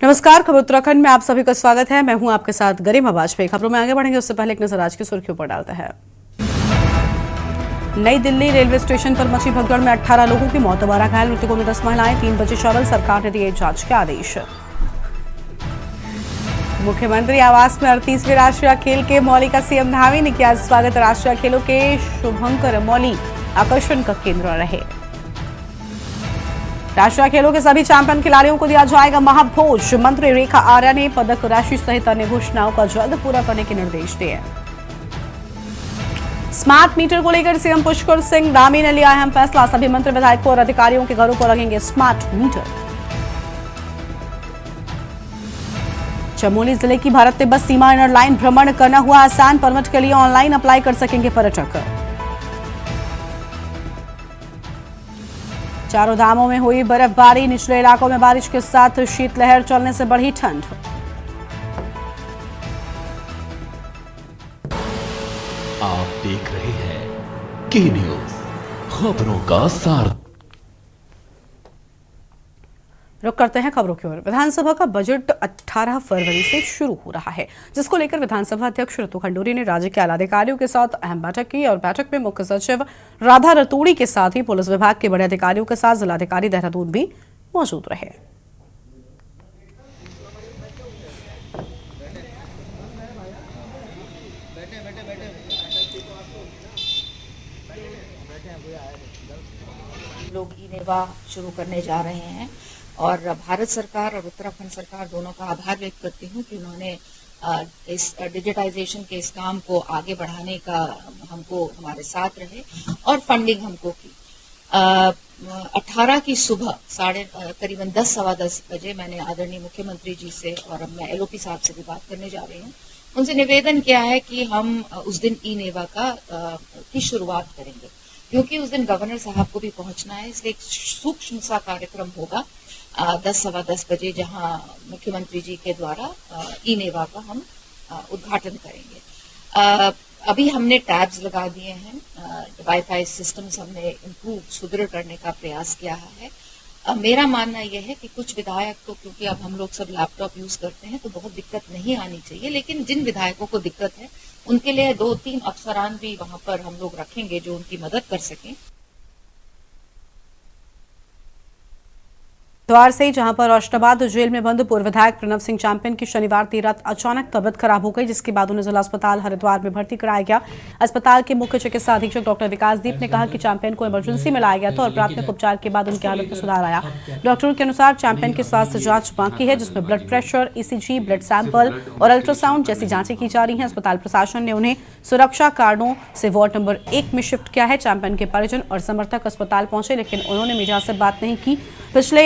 नमस्कार, खबर उत्तराखंड में आप सभी का स्वागत है। मैं हूं आपके साथ गरिमा वाजपेयी। खबरों में आगे बढ़ेंगे उससे पहले एक नजर आज की सुर्खियों पर डालते हैं। नई दिल्ली रेलवे स्टेशन पर मची भगदड़ में 18 लोगों की मौत, 12 घायल, मृतकों में 10 महिलाएं, 3 बचे शवल। सरकार ने दिए जांच के आदेश। मुख्यमंत्री आवास में 38वें राष्ट्रीय खेल के मौली का सीएम धामी ने किया स्वागत। राष्ट्रीय खेलों के शुभंकर मौली आकर्षण का केंद्र रहे। राष्ट्रीय खेलों के सभी चैंपियन खिलाड़ियों को दिया जाएगा महाभोज। मंत्री रेखा आर्या ने पदक राशि सहित अन्य घोषणाओं का जल्द पूरा करने के निर्देश दिए। स्मार्ट मीटर को लेकर सीएम पुष्कर सिंह धामी ने लिया अहम फैसला। सभी मंत्री विधायकों और अधिकारियों के घरों पर लगेंगे स्मार्ट मीटर। चमोली जिले की भारत तिब्बत सीमा इनर लाइन भ्रमण करना हुआ आसान। परमिट के लिए ऑनलाइन अप्लाई कर सकेंगे पर्यटक। चारों धामों में हुई बर्फबारी, निचले इलाकों में बारिश के साथ शीतलहर चलने से बढ़ी ठंड। आप देख रहे हैं के न्यूज, खबरों का सार। रुक करते हैं खबरों की ओर। विधानसभा का बजट 18 फरवरी से शुरू हो रहा है, जिसको लेकर विधानसभा अध्यक्ष ऋतु खंडूरी ने राज्य के आला अधिकारियों के साथ अहम बैठक की और बैठक में मुख्य सचिव राधा रतूड़ी के साथ ही पुलिस विभाग के बड़े अधिकारियों के साथ जिलाधिकारी देहरादून भी मौजूद रहे। लोग ई-नेवा शुरू करने जा रहे हैं और भारत सरकार और उत्तराखंड सरकार दोनों का आभार व्यक्त करती हूँ कि उन्होंने इस डिजिटाइजेशन के इस काम को आगे बढ़ाने का हमको हमारे साथ रहे और फंडिंग हमको की। 18 की सुबह करीबन 10-10:15 बजे मैंने आदरणीय मुख्यमंत्री जी से और अब मैं एलओपी साहब से भी बात करने जा रही हूँ, उनसे निवेदन किया है कि हम उस दिन ई-नेवा की शुरुआत करेंगे, क्योंकि उस दिन गवर्नर साहब को भी पहुंचना है। इसलिए एक सूक्ष्म सा कार्यक्रम होगा 10-10:15 बजे, जहां मुख्यमंत्री जी के द्वारा ई-नेवा का हम उद्घाटन करेंगे। अभी हमने टैब्स लगा दिए हैं, वाईफाई सिस्टम्स हमने इम्प्रूव सुदृढ़ करने का प्रयास किया है। मेरा मानना यह है कि कुछ विधायक तो, क्योंकि अब हम लोग सब लैपटॉप यूज करते हैं तो बहुत दिक्कत नहीं आनी चाहिए, लेकिन जिन विधायकों को दिक्कत है उनके लिए 2-3 अफसरान भी वहां पर हम लोग रखेंगे जो उनकी मदद कर सकें। द्वार से जहां पर रोशनाबाद जेल में बंद पूर्व विधायक प्रणव सिंह चैंपियन की शनिवार देर रात अचानक तबीयत खराब हो गई, जिसके बाद उन्हें जिला अस्पताल हरिद्वार में भर्ती कराया गया। अस्पताल के मुख्य चिकित्सा अधीक्षक डॉक्टर विकासदीप ने कहा कि चैंपियन को इमरजेंसी में लाया गया था और प्राथमिक उपचार के बाद उनकी हालत में सुधार आया। डॉक्टरों के अनुसार चैंपियन की स्वास्थ्य जांच बाकी है, जिसमें blood pressure, ECG, blood sample और अल्ट्रासाउंड जैसी जांचें की जा रही हैं। अस्पताल प्रशासन ने उन्हें सुरक्षा कारणों से वार्ड नंबर 1 में शिफ्ट किया है। चैंपियन के परिजन और समर्थक अस्पताल पहुंचे, लेकिन उन्होंने मीडिया से बात नहीं की। पिछले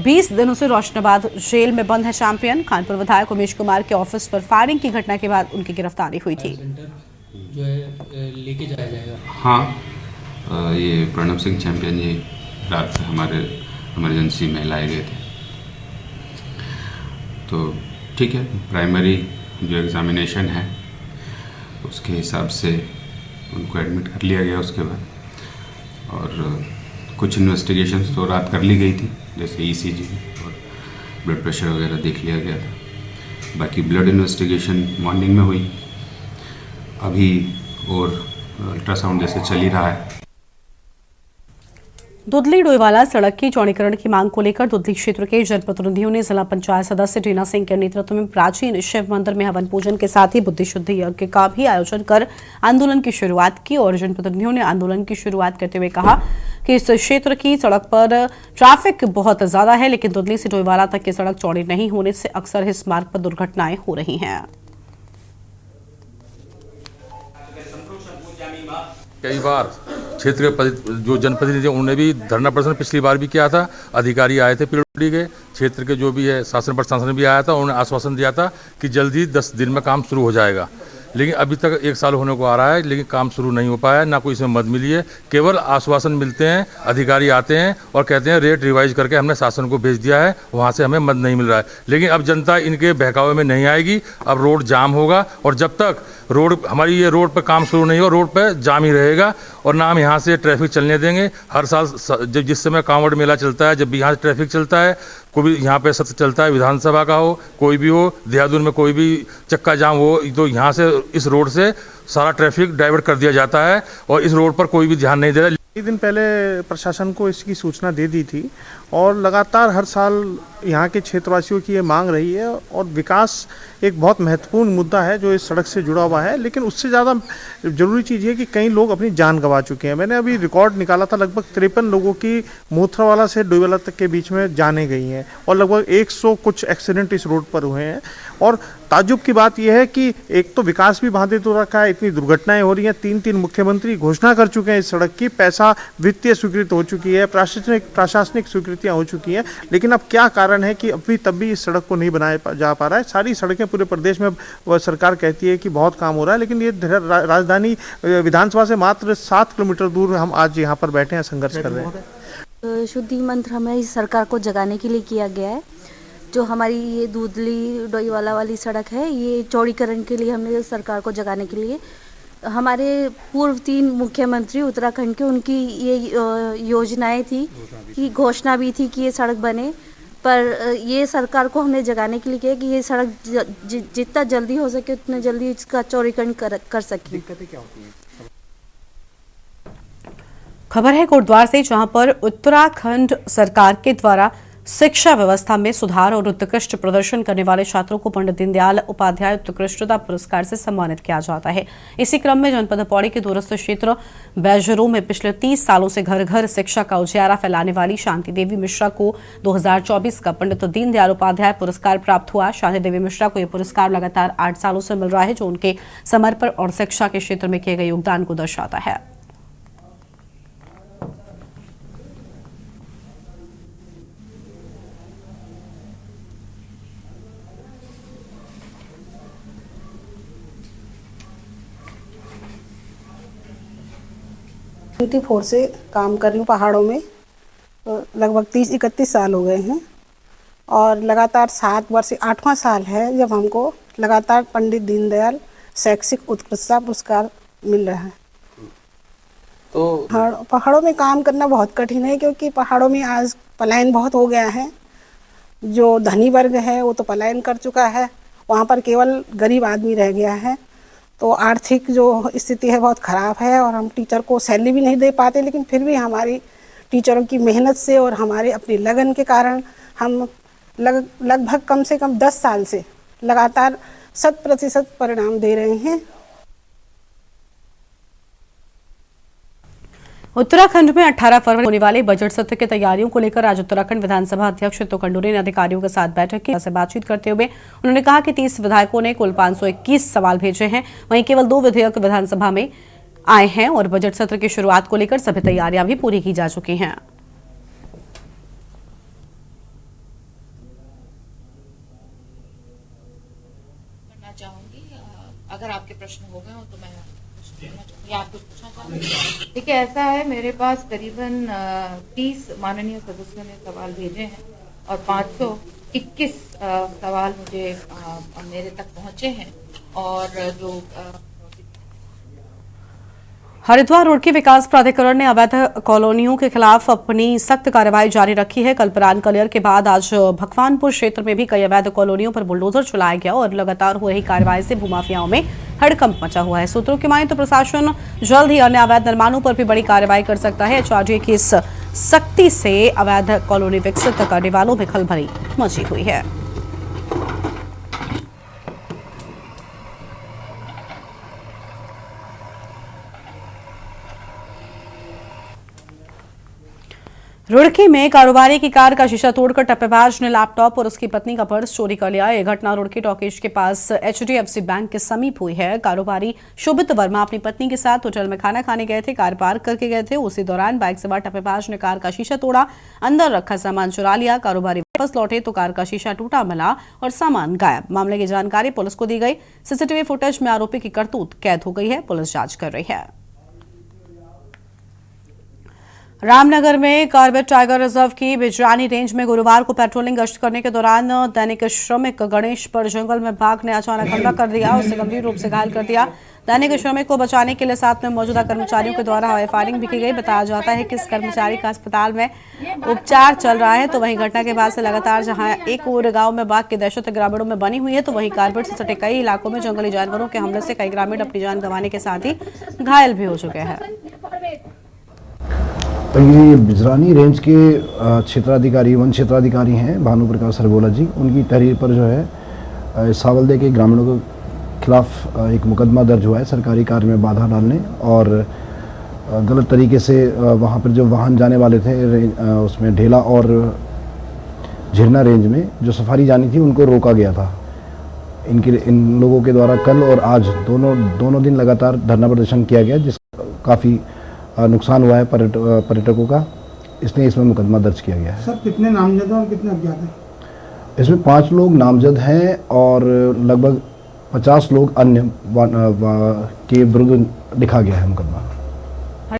20 दिनों से रोशनाबाद जेल में बंद है चैंपियन। कानपुर विधायक उमेश कुमार के ऑफिस पर फायरिंग की घटना के बाद उनकी गिरफ्तारी हुई थी। जो है लेके जाया जाएगा। हाँ, ये प्रणव सिंह चैंपियन ये रात से हमारे इमरजेंसी में लाए गए थे, तो ठीक है, प्राइमरी जो एग्ज़ामिनेशन है उसके हिसाब से उनको एडमिट कर लिया गया। उसके बाद और कुछ इन्वेस्टिगेशंस तो रात कर ली गई थी, जैसे ईसीजी और ब्लड प्रेशर वगैरह देख लिया गया था। बाकी ब्लड इन्वेस्टिगेशन मॉर्निंग में हुई अभी, और अल्ट्रासाउंड जैसे चल ही रहा है। दुधली डोईवाला सड़क की चौड़ीकरण की मांग को लेकर दुधली क्षेत्र के जनप्रतिनिधियों ने जिला पंचायत सदस्य टीना सिंह के नेतृत्व में प्राचीन शिव मंदिर में हवन पूजन के साथ ही बुद्धि शुद्धि यज्ञ का भी आयोजन कर आंदोलन की शुरुआत की। और जनप्रतिनिधियों ने आंदोलन की शुरुआत करते हुए कहा कि इस क्षेत्र की सड़क पर ट्रैफिक बहुत ज्यादा है, लेकिन दुधली से डोईवाला तक की सड़क चौड़ी नहीं होने से अक्सर इस मार्ग पर दुर्घटनाएं हो रही हैं। कई बार क्षेत्र के जो जनप्रतिनिधि उन्होंने भी धरना प्रदर्शन पिछली बार भी किया था। अधिकारी आए थे पीडब्ल्यूडी के, क्षेत्र के जो भी है शासन प्रशासन भी आया था, उन्होंने आश्वासन दिया था कि जल्दी 10 दिन में काम शुरू हो जाएगा, लेकिन अभी तक 1 साल होने को आ रहा है, लेकिन काम शुरू नहीं हो पाया, ना कोई इसमें मदद मिली है। केवल आश्वासन मिलते हैं, अधिकारी आते हैं और कहते हैं रेट रिवाइज करके हमने शासन को भेज दिया है, वहाँ से हमें मदद नहीं मिल रहा है। लेकिन अब जनता इनके बहकावे में नहीं आएगी, अब रोड जाम होगा और जब तक हमारी ये रोड पर काम शुरू नहीं हो, रोड पर जाम ही रहेगा और ना हम यहाँ से ट्रैफिक चलने देंगे। हर साल जब जिस समय कांवड़ मेला चलता है, जब भी यहाँ से ट्रैफिक चलता है कोई भी यहाँ पे सत्र चलता है, विधानसभा का हो, कोई भी हो, देहरादून में कोई भी चक्का जाम हो, तो यहाँ से इस रोड से सारा ट्रैफिक डाइवर्ट कर दिया जाता है और इस रोड पर कोई भी ध्यान नहीं दे रहा। एक दिन पहले प्रशासन को इसकी सूचना दे दी थी और लगातार हर साल यहाँ के क्षेत्रवासियों की ये मांग रही है और विकास एक बहुत महत्वपूर्ण मुद्दा है जो इस सड़क से जुड़ा हुआ है, लेकिन उससे ज़्यादा ज़रूरी चीज़ ये कि कई लोग अपनी जान गंवा चुके हैं। मैंने अभी रिकॉर्ड निकाला था, लगभग 53 लोगों की मोथरावाला से डोईवाला तक के बीच में जानें गई हैं और लगभग 100 कुछ एक्सीडेंट इस रोड पर हुए हैं। और ताज्जुब की बात यह है कि एक तो विकास भी बाधित हो रखा है, इतनी दुर्घटनाएं हो रही हैं, 3 मुख्यमंत्री घोषणा कर चुके हैं इस सड़क की, पैसा वित्तीय स्वीकृति हो चुकी है, प्रशासनिक स्वीकृतियां हो चुकी हैं, लेकिन अब क्या कारण है कि अभी तब भी इस सड़क को नहीं बनाया जा पा रहा है। सारी सड़कें पूरे प्रदेश में सरकार कहती है कि बहुत काम हो रहा है, लेकिन ये राजधानी विधानसभा से मात्र 7 किलोमीटर दूर हम आज यहाँ पर बैठे हैं, संघर्ष कर रहे हैं। शुद्धि मंत्र हमें इस सरकार को जगाने के लिए किया गया है। जो हमारी ये दूधली डोईवाला वाली सड़क है, ये चौड़ीकरण के लिए हमने सरकार को जगाने के लिए, हमारे पूर्व 3 मुख्यमंत्री उत्तराखंड के, उनकी ये योजनाएं थी कि घोषणा भी थी कि ये सड़क बने, पर ये सरकार को हमने जगाने के लिए किया कि ये सड़क जितना जल्दी हो सके उतना जल्दी इसका चौड़ीकरण कर सकें। दिक्कतें क्या होती हैं? खबर है कोटद्वार से, जहां पर उत्तराखंड सरकार के द्वारा शिक्षा व्यवस्था में सुधार और उत्कृष्ट प्रदर्शन करने वाले छात्रों को पंडित दीनदयाल उपाध्याय उत्कृष्टता पुरस्कार से सम्मानित किया जाता है। इसी क्रम में जनपद पौड़ी के दूरस्थ क्षेत्र बैजरू में पिछले 30 सालों से घर घर शिक्षा का उजियारा फैलाने वाली शांति देवी मिश्रा को 2024 का पंडित दीनदयाल उपाध्याय पुरस्कार प्राप्त हुआ। शांति देवी मिश्रा को यह पुरस्कार लगातार 8 सालों से मिल रहा है, जो उनके समर्पण और शिक्षा के क्षेत्र में किए गए योगदान को दर्शाता है। फोर से काम कर रही हूँ पहाड़ों में, तो लगभग 30-31 साल हो गए हैं और लगातार 7 वर्ष 8वां साल है जब हमको लगातार पंडित दीनदयाल शैक्षिक उत्कृष्टता पुरस्कार मिल रहा है। तो पहाड़ों में काम करना बहुत कठिन है, क्योंकि पहाड़ों में आज पलायन बहुत हो गया है। जो धनी वर्ग है वो तो पलायन कर चुका है, वहाँ पर केवल गरीब आदमी रह गया है। तो आर्थिक जो स्थिति है बहुत ख़राब है और हम टीचर को सैलरी भी नहीं दे पाते, लेकिन फिर भी हमारी टीचरों की मेहनत से और हमारे अपनी लगन के कारण हम लगभग कम से कम 10 साल से लगातार 100% परिणाम दे रहे हैं। उत्तराखंड में 18 फरवरी होने वाले बजट सत्र की तैयारियों को लेकर आज उत्तराखंड विधानसभा अध्यक्ष रितु खंडूरी ने अधिकारियों के साथ बैठक की। बातचीत करते हुए उन्होंने कहा कि 30 विधायकों ने कुल 521 सवाल भेजे हैं, वहीं केवल 2 विधेयक विधानसभा में आए हैं और बजट सत्र की शुरुआत को लेकर सभी तैयारियां भी पूरी की जा चुकी हैं। करना चाहूंगी, अगर आपके प्रश्न हो गए हो तो मैं आप कुछ पूछना चाहूँगी। देखिए, ऐसा है, मेरे पास करीबन 30 माननीय सदस्यों ने सवाल भेजे हैं और 521 सवाल मुझे मेरे तक पहुंचे हैं। और जो हरिद्वार रोड के विकास प्राधिकरण ने अवैध कॉलोनियों के खिलाफ अपनी सख्त कार्रवाई जारी रखी है। कल्परान कलियर के बाद आज भगवानपुर क्षेत्र में भी कई अवैध कॉलोनियों पर बुलडोजर चलाया गया और लगातार हो रही कार्रवाई से भूमाफियाओं में हड़कंप मचा हुआ है। सूत्रों की माने तो प्रशासन जल्द ही अन्य अवैध निर्माणों पर भी बड़ी कार्रवाई कर सकता है। एचआरडीए की इस सख्ती से अवैध कॉलोनी विकसित करने वालों में खलबली मची हुई है। रुड़की में कारोबारी की कार का शीशा तोड़कर टप्पेबाज ने लैपटॉप और उसकी पत्नी का पर्स चोरी कर लिया। यह घटना रुड़की टॉकीज के पास एचडीएफसी बैंक के समीप हुई है। कारोबारी शोभित वर्मा अपनी पत्नी के साथ होटल में खाना खाने गए थे, कार पार्क करके गए थे। उसी दौरान बाइक सवार टप्पेबाज ने कार का शीशा तोड़ा, अंदर रखा सामान चुरा लिया। कारोबारी वापस लौटे तो कार का शीशा टूटा मिला और सामान गायब। मामले की जानकारी पुलिस को दी गई। सीसीटीवी फुटेज में आरोपी की करतूत कैद हो गई है। पुलिस जांच कर रही है। रामनगर में कॉर्बेट टाइगर रिजर्व की बिजरानी रेंज में गुरुवार को पेट्रोलिंग गश्त करने के दौरान दैनिक श्रमिक गणेश पर जंगल में बाघ ने अचानक हमला कर दिया, उसे गंभीर रूप से घायल कर दिया। दैनिक श्रमिक को बचाने के लिए साथ में मौजूदा कर्मचारियों के द्वारा हवाई फायरिंग भी की गई। बताया जाता है कि इस कर्मचारी का अस्पताल में उपचार चल रहा है। तो वहीं घटना के बाद से लगातार जहां एक और गांव में बाघ की दहशत ग्रामीणों में बनी हुई है, तो वहीं कॉर्बेट से सटे कई इलाकों में जंगली जानवरों के हमले से कई ग्रामीण अपनी जान गंवाने के साथ ही घायल भी हो चुके हैं। तो ये बिजरानी रेंज के क्षेत्राधिकारी वन क्षेत्राधिकारी हैं भानु प्रकाश सरगोला जी, उनकी तहरीर पर जो है सावलदे के ग्रामीणों के खिलाफ एक मुकदमा दर्ज हुआ है सरकारी कार्य में बाधा डालने और गलत तरीके से वहाँ पर जो वाहन जाने वाले थे उसमें ढेला और झिरना रेंज में जो सफारी जानी थी उनको रोका गया था। इन लोगों के द्वारा कल और आज दोनों दिन लगातार धरना प्रदर्शन किया गया, जिसका काफ़ी नुकसान हुआ है पर्यटकों का, इसलिए इसमें मुकदमा दर्ज किया गया है। सर कितने नामजद हैं और कितने अज्ञात हैं? इसमें 5 लोग नामजद हैं और लगभग 50 लोग अन्य के विरुद्ध लिखा गया है मुकदमा।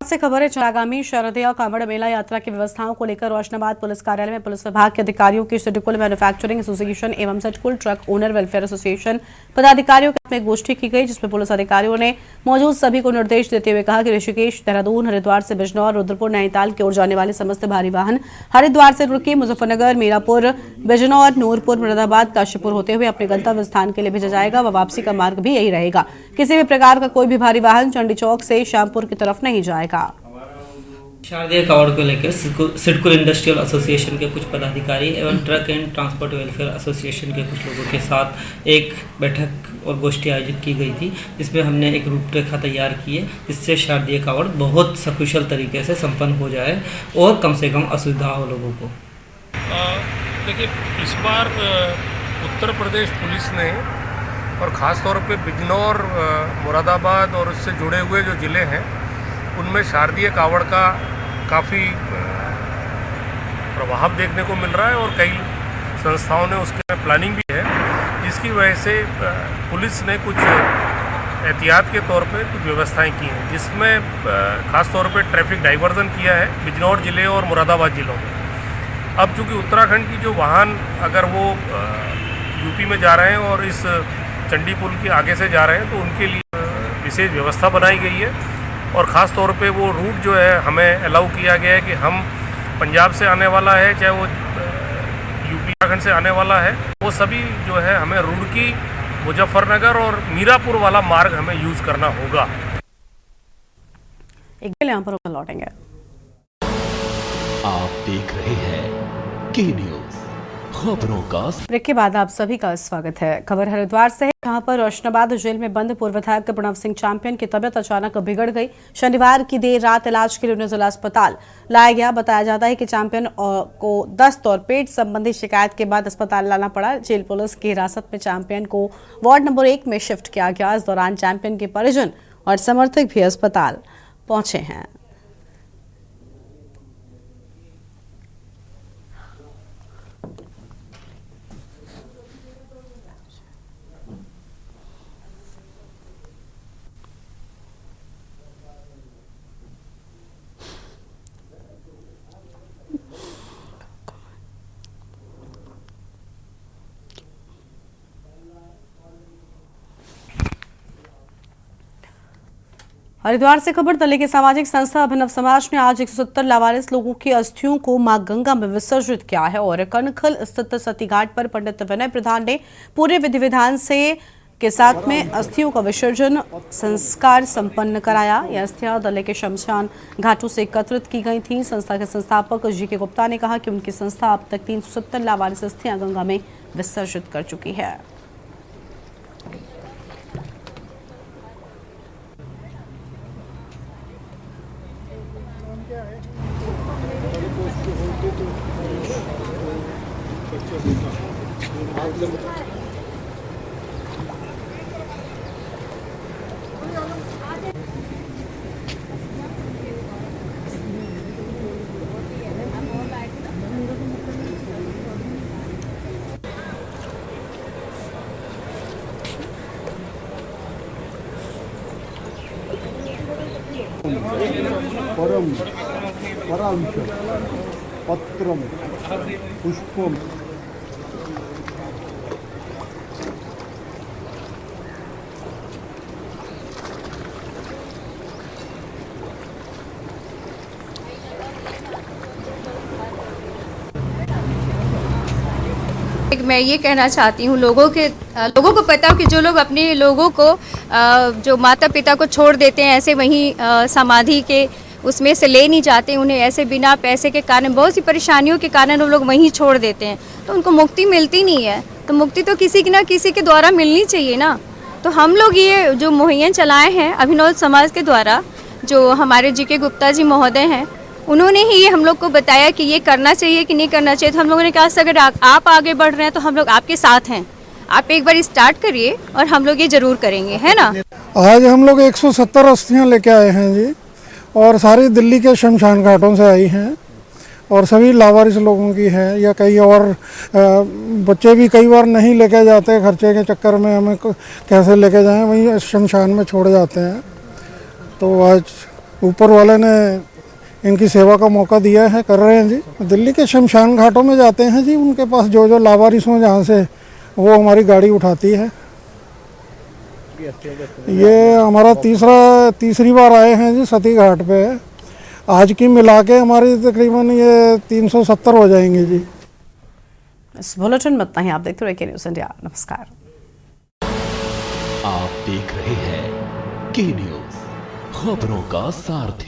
से खबर है, आगामी शारदीय कांवड़ मेला यात्रा की व्यवस्थाओं को लेकर रोशनाबाद पुलिस कार्यालय में पुलिस विभाग के अधिकारियों की सिडकुल मैन्युफैक्चरिंग एसोसिएशन एवं SIDCUL truck owner welfare association पदाधिकारियों के एक गोष्ठी की गई, जिसमें पुलिस अधिकारियों ने मौजूद सभी को निर्देश देते हुए कहा कि ऋषिकेश, देहरादून, हरिद्वार से बिजनौर, रुद्रपुर, नैनीताल की ओर जाने वाले समस्त भारी वाहन हरिद्वार से रुड़की, मुजफ्फरनगर, मीरापुर, बिजनौर, नूरपुर, मुरादाबाद, काशीपुर होते हुए अपने गंतव्य स्थान के लिए भेजा जाएगा व वापसी का मार्ग भी यही रहेगा। किसी भी प्रकार का कोई भी भारी वाहन चंडी चौक से श्यामपुर की तरफ नहीं जाएगा। शारदीय कावड़ को लेकर सिडकुल इंडस्ट्रियल एसोसिएशन के कुछ पदाधिकारी एवं truck and transport welfare association के कुछ लोगों के साथ एक बैठक और गोष्ठी आयोजित की गई थी, जिसमें हमने एक रूपरेखा तैयार की है, जिससे शारदीय कावड़ बहुत सकुशल तरीके से संपन्न हो जाए और कम से कम असुविधा हो लोगों को। देखिए, इस बार उत्तर प्रदेश पुलिस ने और ख़ास तौर पे बिजनौर, मुरादाबाद और उससे जुड़े हुए जो ज़िले हैं उनमें शारदीय कावड़ का काफ़ी प्रभाव देखने को मिल रहा है और कई संस्थाओं ने उसके प्लानिंग भी है, जिसकी वजह से पुलिस ने कुछ एहतियात के तौर पे कुछ व्यवस्थाएं की हैं, जिसमें ख़ास तौर पे ट्रैफिक डाइवर्जन किया है बिजनौर ज़िले और मुरादाबाद ज़िलों में। अब चूँकि उत्तराखंड की जो वाहन अगर वो यूपी में जा रहे हैं और इस चंडी पुल के आगे से जा रहे हैं, तो उनके लिए विशेष व्यवस्था बनाई गई है और ख़ास तौर पे वो रूट जो है हमें अलाउ किया गया है कि हम पंजाब से आने वाला है, चाहे वो यूपी उत्तराखंड से आने वाला है, वो सभी जो है हमें रुड़की, मुजफ्फरनगर और मीरापुर वाला मार्ग हमें यूज़ करना होगा। एक यहाँ पर लौटेंगे। आप देख रहे हैं के न्यूज़ खबरों का। ब्रेक के बाद आप सभी का स्वागत है। खबर हरिद्वार से है, जहां पर रोशनाबाद जेल में बंद पूर्व विधायक प्रणव सिंह चैंपियन की तबीयत अचानक बिगड़ गई। शनिवार की देर रात इलाज के लिए उन्हें जिला अस्पताल लाया गया। बताया जाता है कि चैंपियन को दस्त और पेट संबंधी शिकायत के बाद अस्पताल लाना पड़ा। जेल पुलिस की हिरासत में चैंपियन को वार्ड नंबर 1 में शिफ्ट किया गया। इस दौरान चैंपियन के परिजन और समर्थक भी अस्पताल पहुंचे हैं। हरिद्वार से खबर, दल की सामाजिक संस्था अभिनव समाज ने आज 170 लावारिस लोगों की अस्थियों को मां गंगा में विसर्जित किया है और कनखल स्थित सती घाट पर पंडित विनय प्रधान ने पूरे विधि विधान से के साथ में अस्थियों का विसर्जन संस्कार संपन्न कराया। यह अस्थियां दल के शमशान घाटों से एकत्रित की गई थी। संस्था के संस्थापक जी.के. गुप्ता ने कहा कि उनकी संस्था अब तक 370 लावारिस अस्थियां गंगा में विसर्जित कर चुकी है। परम वराविश पत्रम पुष्पम मैं ये कहना चाहती हूँ लोगों को पता हो कि जो लोग अपने लोगों को जो माता पिता को छोड़ देते हैं ऐसे वहीं समाधि के उसमें से ले नहीं जाते, उन्हें ऐसे बिना पैसे के कारण बहुत सी परेशानियों के कारण वो लोग वहीं छोड़ देते हैं, तो उनको मुक्ति मिलती नहीं है। तो मुक्ति तो किसी की ना किसी के द्वारा मिलनी चाहिए ना। तो हम लोग ये जो मुहैया चलाए हैं अभिनव समाज के द्वारा, जो हमारे जी.के. गुप्ता जी महोदय हैं, उन्होंने ही ये हम लोग को बताया कि ये करना चाहिए कि नहीं करना चाहिए। तो हम लोगों ने कहा अगर आप आगे बढ़ रहे हैं तो हम लोग आपके साथ हैं, आप एक बार स्टार्ट करिए और हम लोग ये ज़रूर करेंगे, है ना। आज हम लोग 170 अस्थियां लेके आए हैं जी, और सारी दिल्ली के शमशान घाटों से आई हैं, और सभी लावारिस लोगों की हैं, या कई और बच्चे भी कई बार नहीं लेके जाते, खर्चे के चक्कर में हमें कैसे लेके जाएं, वहीं शमशान में छोड़ जाते हैं। तो आज ऊपर वाले ने इनकी सेवा का मौका दिया है, कर रहे हैं जी। दिल्ली के शमशान घाटों में जाते हैं जी, उनके पास जो लावारिस हों जहाँ से, वो हमारी गाड़ी उठाती है। ये हमारा तीसरी बार आए हैं जी सती घाट पे। आज की मिला के हमारी तकरीबन ये 370 हो जाएंगे जी। इस बुलेटिन में इतना ही। आप देखते रहिए न्यूज़ इंडिया। नमस्कार। आप देख रहे हैं के न्यूज़, खबरों का सारथी।